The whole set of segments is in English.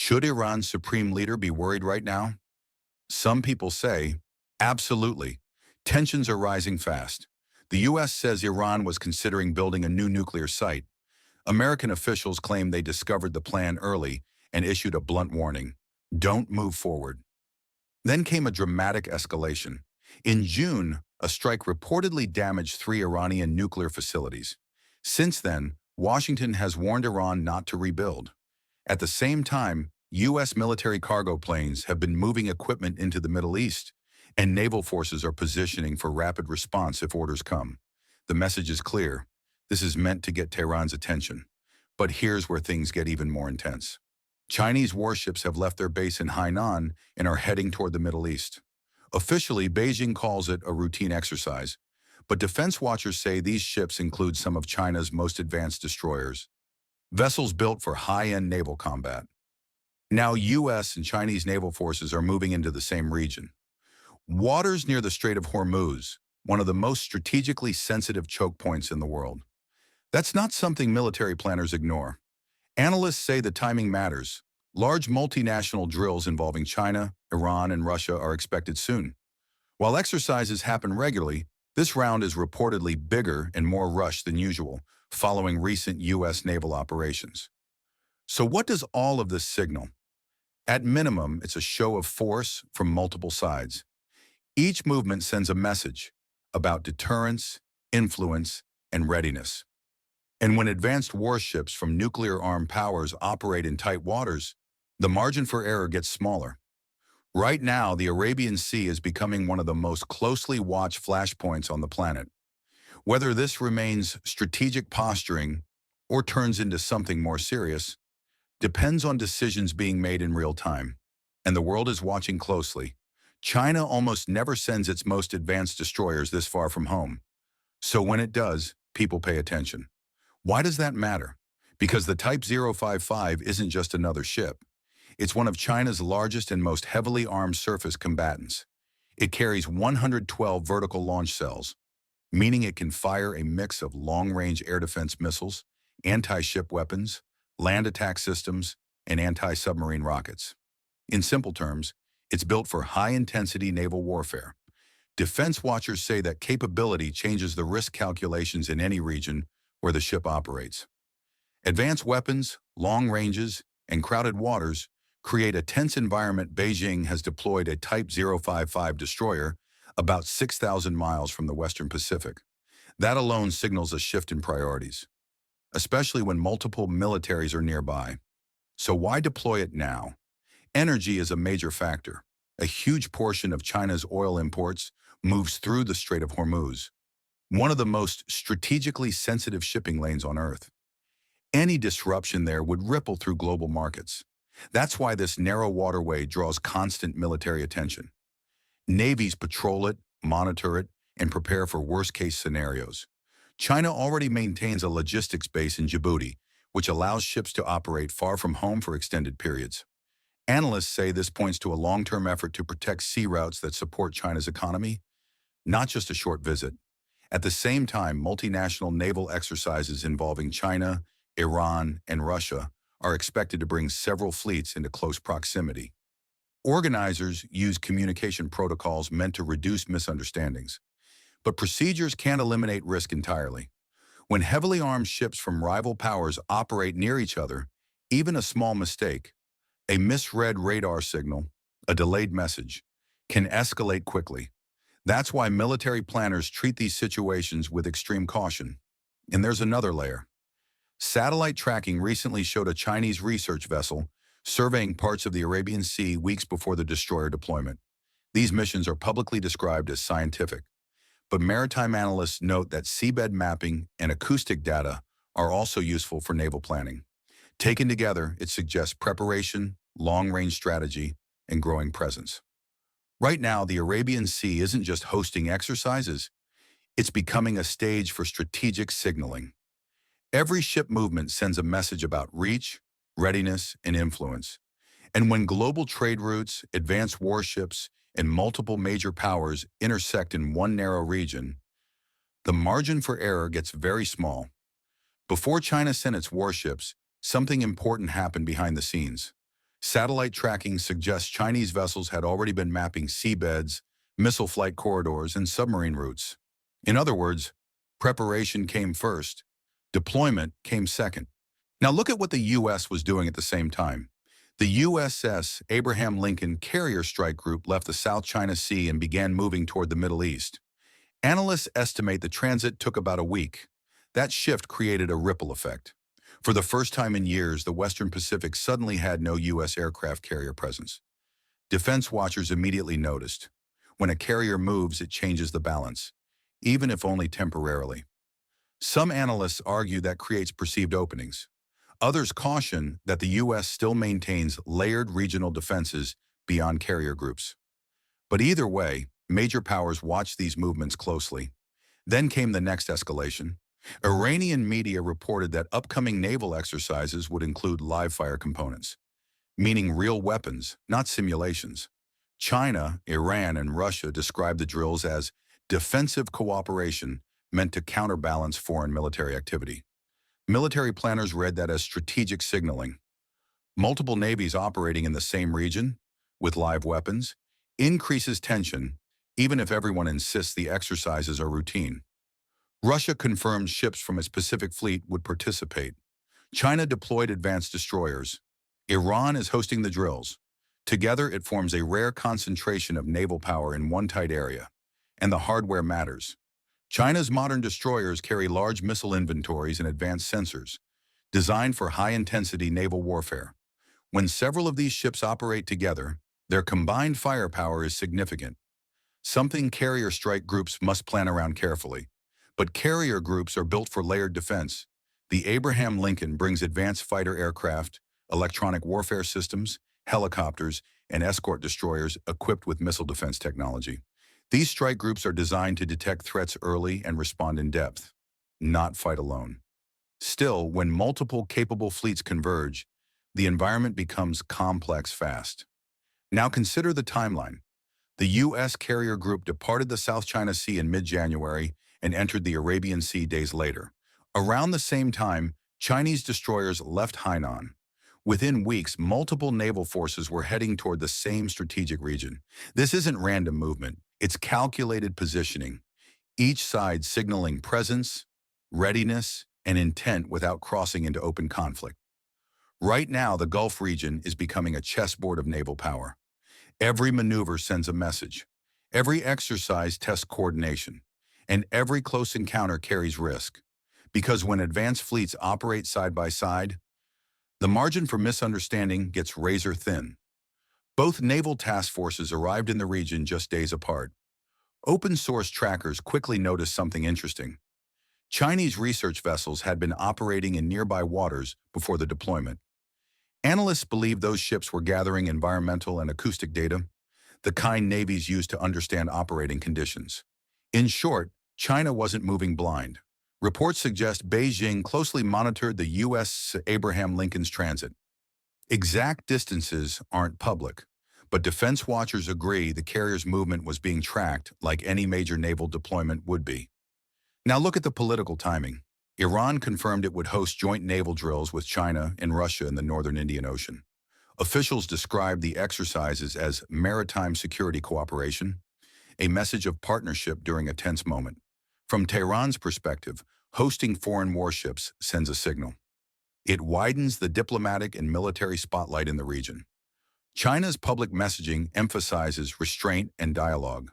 Should Iran's supreme leader be worried right now? Some people say, absolutely. Tensions are rising fast. The U.S. says Iran was considering building a new nuclear site. American officials claim they discovered the plan early and issued a blunt warning. Don't move forward. Then came a dramatic escalation. In June, a strike reportedly damaged 3 Iranian nuclear facilities. Since then, Washington has warned Iran not to rebuild. At the same time, U.S. military cargo planes have been moving equipment into the Middle East, and naval forces are positioning for rapid response if orders come. The message is clear. This is meant to get Tehran's attention. But here's where things get even more intense. Chinese warships have left their base in Hainan and are heading toward the Middle East. Officially, Beijing calls it a routine exercise, but defense watchers say these ships include some of China's most advanced destroyers, vessels built for high-end naval combat. Now, U.S. and Chinese naval forces are moving into the same region. Waters near the Strait of Hormuz, one of the most strategically sensitive choke points in the world. That's not something military planners ignore. Analysts say the timing matters. Large multinational drills involving China, Iran, and Russia are expected soon. While exercises happen regularly, this round is reportedly bigger and more rushed than usual, following recent U.S. naval operations. So what does all of this signal? At minimum, it's a show of force from multiple sides. Each movement sends a message about deterrence, influence, and readiness. And when advanced warships from nuclear-armed powers operate in tight waters, the margin for error gets smaller. Right now, the Arabian Sea is becoming one of the most closely watched flashpoints on the planet. Whether this remains strategic posturing or turns into something more serious depends on decisions being made in real time. And the world is watching closely. China almost never sends its most advanced destroyers this far from home. So when it does, people pay attention. Why does that matter? Because the Type 055 isn't just another ship. It's one of China's largest and most heavily armed surface combatants. It carries 112 vertical launch cells, meaning it can fire a mix of long-range air defense missiles, anti-ship weapons, land attack systems, and anti-submarine rockets. In simple terms, it's built for high-intensity naval warfare. Defense watchers say that capability changes the risk calculations in any region where the ship operates. Advanced weapons, long ranges, and crowded waters create a tense environment. Beijing has deployed a Type 055 destroyer about 6,000 miles from the Western Pacific. That alone signals a shift in priorities, especially when multiple militaries are nearby. So why deploy it now? Energy is a major factor. A huge portion of China's oil imports moves through the Strait of Hormuz, one of the most strategically sensitive shipping lanes on Earth. Any disruption there would ripple through global markets. That's why this narrow waterway draws constant military attention. Navies patrol it, monitor it, and prepare for worst-case scenarios. China already maintains a logistics base in Djibouti, which allows ships to operate far from home for extended periods. Analysts say this points to a long-term effort to protect sea routes that support China's economy, not just a short visit. At the same time, multinational naval exercises involving China, Iran, and Russia are expected to bring several fleets into close proximity. Organizers use communication protocols meant to reduce misunderstandings, but procedures can't eliminate risk entirely. When heavily armed ships from rival powers operate near each other, even a small mistake, a misread radar signal, a delayed message, can escalate quickly. That's why military planners treat these situations with extreme caution. And there's another layer. Satellite tracking recently showed a Chinese research vessel surveying parts of the Arabian Sea weeks before the destroyer deployment. These missions are publicly described as scientific, but maritime analysts note that seabed mapping and acoustic data are also useful for naval planning. Taken together, it suggests preparation, long-range strategy, and growing presence. Right now, the Arabian Sea isn't just hosting exercises, it's becoming a stage for strategic signaling. Every ship movement sends a message about reach, readiness, and influence. And when global trade routes, advanced warships, and multiple major powers intersect in one narrow region, the margin for error gets very small. Before China sent its warships, something important happened behind the scenes. Satellite tracking suggests Chinese vessels had already been mapping seabeds, missile flight corridors, and submarine routes. In other words, preparation came first, deployment came second. Now look at what the U.S. was doing at the same time. The USS Abraham Lincoln Carrier Strike Group left the South China Sea and began moving toward the Middle East. Analysts estimate the transit took about a week. That shift created a ripple effect. For the first time in years, the Western Pacific suddenly had no U.S. aircraft carrier presence. Defense watchers immediately noticed. When a carrier moves, it changes the balance, even if only temporarily. Some analysts argue that creates perceived openings. Others caution that the U.S. still maintains layered regional defenses beyond carrier groups. But either way, major powers watched these movements closely. Then came the next escalation. Iranian media reported that upcoming naval exercises would include live-fire components, meaning real weapons, not simulations. China, Iran, and Russia described the drills as defensive cooperation meant to counterbalance foreign military activity. Military planners read that as strategic signaling. Multiple navies operating in the same region, with live weapons, increases tension, even if everyone insists the exercises are routine. Russia confirmed ships from its Pacific Fleet would participate. China deployed advanced destroyers. Iran is hosting the drills. Together, it forms a rare concentration of naval power in one tight area. And the hardware matters. China's modern destroyers carry large missile inventories and advanced sensors, designed for high-intensity naval warfare. When several of these ships operate together, their combined firepower is significant, something carrier strike groups must plan around carefully. But carrier groups are built for layered defense. The Abraham Lincoln brings advanced fighter aircraft, electronic warfare systems, helicopters, and escort destroyers equipped with missile defense technology. These strike groups are designed to detect threats early and respond in depth, not fight alone. Still, when multiple capable fleets converge, the environment becomes complex fast. Now consider the timeline. The U.S. carrier group departed the South China Sea in mid-January and entered the Arabian Sea days later. Around the same time, Chinese destroyers left Hainan. Within weeks, multiple naval forces were heading toward the same strategic region. This isn't random movement. It's calculated positioning, each side signaling presence, readiness, and intent without crossing into open conflict. Right now, the Gulf region is becoming a chessboard of naval power. Every maneuver sends a message. Every exercise tests coordination. And every close encounter carries risk. Because when advanced fleets operate side by side, the margin for misunderstanding gets razor thin. Both naval task forces arrived in the region just days apart. Open-source trackers quickly noticed something interesting. Chinese research vessels had been operating in nearby waters before the deployment. Analysts believe those ships were gathering environmental and acoustic data, the kind navies use to understand operating conditions. In short, China wasn't moving blind. Reports suggest Beijing closely monitored the U.S. Abraham Lincoln's transit. Exact distances aren't public, but defense watchers agree the carrier's movement was being tracked like any major naval deployment would be. Now look at the political timing. Iran confirmed it would host joint naval drills with China and Russia in the northern Indian Ocean. Officials described the exercises as maritime security cooperation, a message of partnership during a tense moment. From Tehran's perspective, hosting foreign warships sends a signal. It widens the diplomatic and military spotlight in the region. China's public messaging emphasizes restraint and dialogue.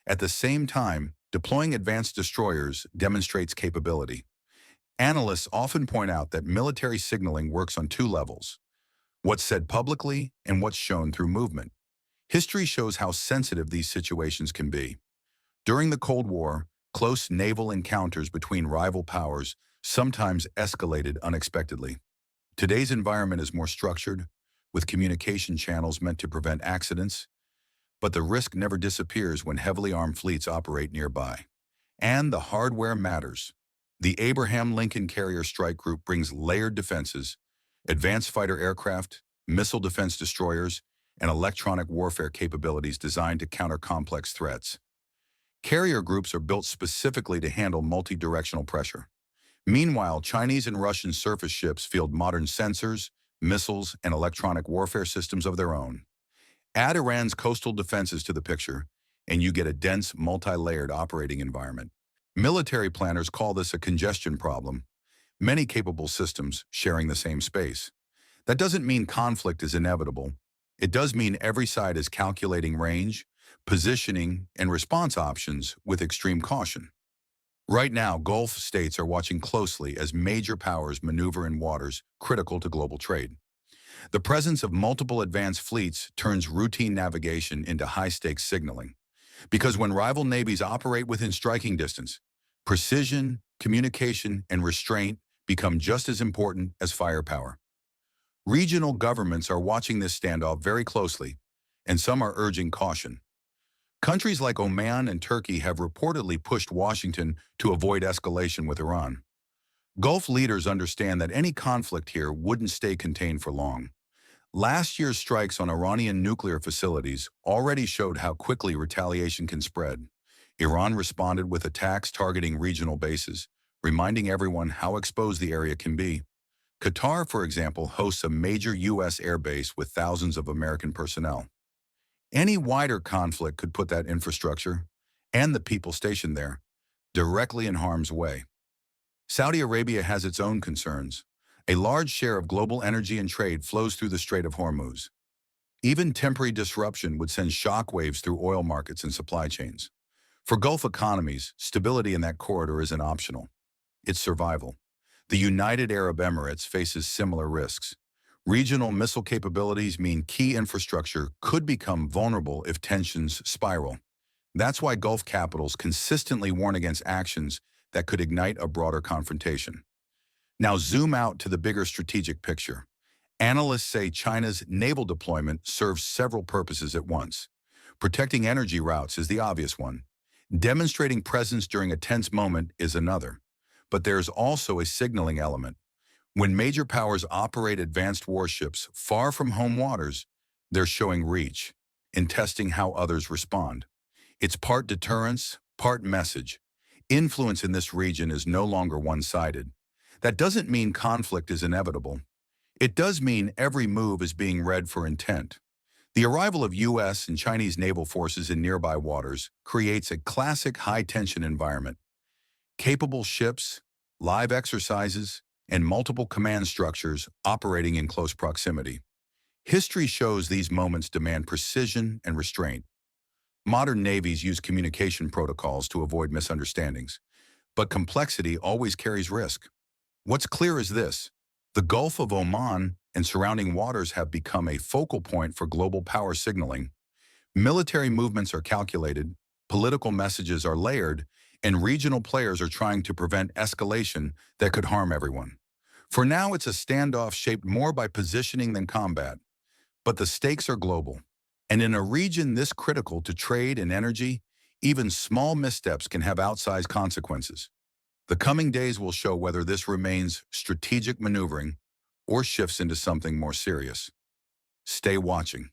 At the same time, deploying advanced destroyers demonstrates capability. Analysts often point out that military signaling works on two levels: what's said publicly and what's shown through movement. History shows how sensitive these situations can be. During the Cold War, close naval encounters between rival powers sometimes escalated unexpectedly. Today's environment is more structured, with communication channels meant to prevent accidents, but the risk never disappears when heavily armed fleets operate nearby. And the hardware matters. The Abraham Lincoln Carrier Strike Group brings layered defenses, advanced fighter aircraft, missile defense destroyers, and electronic warfare capabilities designed to counter complex threats. Carrier groups are built specifically to handle multi-directional pressure. Meanwhile, Chinese and Russian surface ships field modern sensors, missiles, and electronic warfare systems of their own. Add Iran's coastal defenses to the picture, and you get a dense, multi-layered operating environment. Military planners call this a congestion problem, many capable systems sharing the same space. That doesn't mean conflict is inevitable. It does mean every side is calculating range, positioning, and response options with extreme caution. Right now, Gulf states are watching closely as major powers maneuver in waters critical to global trade. The presence of multiple advanced fleets turns routine navigation into high-stakes signaling. Because when rival navies operate within striking distance, precision, communication, and restraint become just as important as firepower. Regional governments are watching this standoff very closely, and some are urging caution. Countries like Oman and Turkey have reportedly pushed Washington to avoid escalation with Iran. Gulf leaders understand that any conflict here wouldn't stay contained for long. Last year's strikes on Iranian nuclear facilities already showed how quickly retaliation can spread. Iran responded with attacks targeting regional bases, reminding everyone how exposed the area can be. Qatar, for example, hosts a major U.S. airbase with thousands of American personnel. Any wider conflict could put that infrastructure, and the people stationed there, directly in harm's way. Saudi Arabia has its own concerns. A large share of global energy and trade flows through the Strait of Hormuz. Even temporary disruption would send shockwaves through oil markets and supply chains. For Gulf economies, stability in that corridor isn't optional. It's survival. The United Arab Emirates faces similar risks. Regional missile capabilities mean key infrastructure could become vulnerable if tensions spiral. That's why Gulf capitals consistently warn against actions that could ignite a broader confrontation. Now zoom out to the bigger strategic picture. Analysts say China's naval deployment serves several purposes at once. Protecting energy routes is the obvious one. Demonstrating presence during a tense moment is another. But there's also a signaling element. When major powers operate advanced warships far from home waters, they're showing reach in testing how others respond. It's part deterrence, part message. Influence in this region is no longer one-sided. That doesn't mean conflict is inevitable. It does mean every move is being read for intent. The arrival of U.S. and Chinese naval forces in nearby waters creates a classic high-tension environment. Capable ships, live exercises, and multiple command structures operating in close proximity. History shows these moments demand precision and restraint. Modern navies use communication protocols to avoid misunderstandings, but complexity always carries risk. What's clear is this: the Gulf of Oman and surrounding waters have become a focal point for global power signaling. Military movements are calculated, political messages are layered, and regional players are trying to prevent escalation that could harm everyone. For now, it's a standoff shaped more by positioning than combat. But the stakes are global. And in a region this critical to trade and energy, even small missteps can have outsized consequences. The coming days will show whether this remains strategic maneuvering or shifts into something more serious. Stay watching.